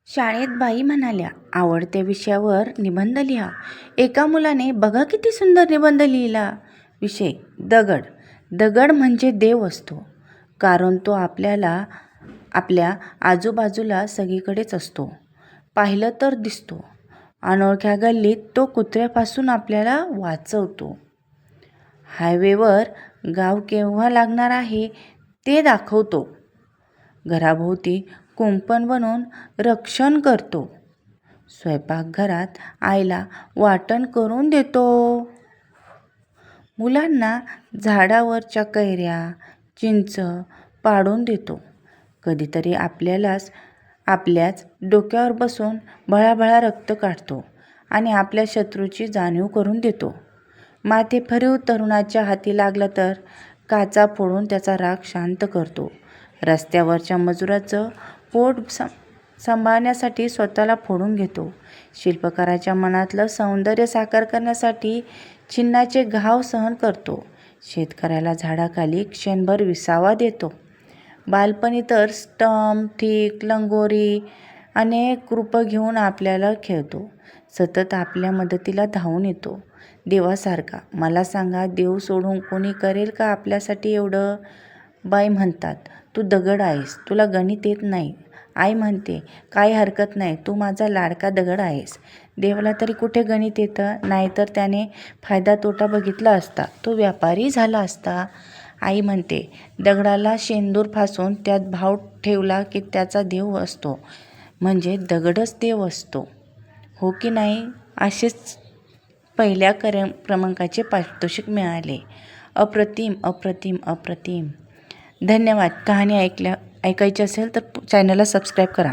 शाळेत बाई म्हणाल्या, आवडत्या विषयावर निबंध लिहा. एका मुलाने बघा किती सुंदर निबंध लिहिला. विषय दगड. दगड म्हणजे देव असतो, कारण तो आपल्या आजूबाजूला सगळीकडेच असतो. पाहिलं तर दिसतो. अनोळख्या गल्लीत तो कुत्र्यापासून आपल्याला वाचवतो. हायवेवर गाव केव्हा लागणार आहे ते दाखवतो. घराभोवती कुंपण बनवून रक्षण करतो. स्वयंपाकघरात आईला वाटण करून देतो. मुलांना झाडावरच्या कैऱ्या, चिंच पाडून देतो. कधीतरी आपल्याच डोक्यावर बसून भळाभळा रक्त काढतो आणि आपल्या शत्रूची जाणीव करून देतो. माथेफरीव तरुणाच्या हाती लागला तर काचा फोडून त्याचा राग शांत करतो. रस्त्यावरच्या मजुराचं पोट सांभाळण्यासाठी स्वतःला फोडून घेतो. शिल्पकाराच्या मनातलं सौंदर्य साकार करण्यासाठी चिन्हाचे घाव सहन करतो. शेतकऱ्याला झाडाखाली क्षणभर विसावा देतो. बालपणी तर स्टंप, ठीक, लंगोरी अनेक रूपं घेऊन आपल्याला खेळतो. सतत आपल्या मदतीला धावून येतो. देवासारखा. मला सांगा, देव सोडून कोणी करेल का आपल्यासाठी एवढं? बाई म्हणतात, तू दगड आहेस, तुला गणित येत नाही. आई म्हणते, काही हरकत नाही, तू माझा लाडका दगड आहेस. देवाला तरी कुठे गणित येतं? नाहीतर त्याने फायदा तोटा बघितला असता, तो व्यापारी झाला असता. आई म्हणते, दगडाला शेंदूर फासून त्यात भाव ठेवला की त्याचा देव असतो, म्हणजे दगडच देव असतो. हो की नाही? असेच पहिल्या क्रमांकाचे पारितोषिक मिळाले. अप्रतिम अप्रतिम अप्रतिम. धन्यवाद. कहाणी ऐकायची असेल तर चॅनलला सबस्क्राईब करा.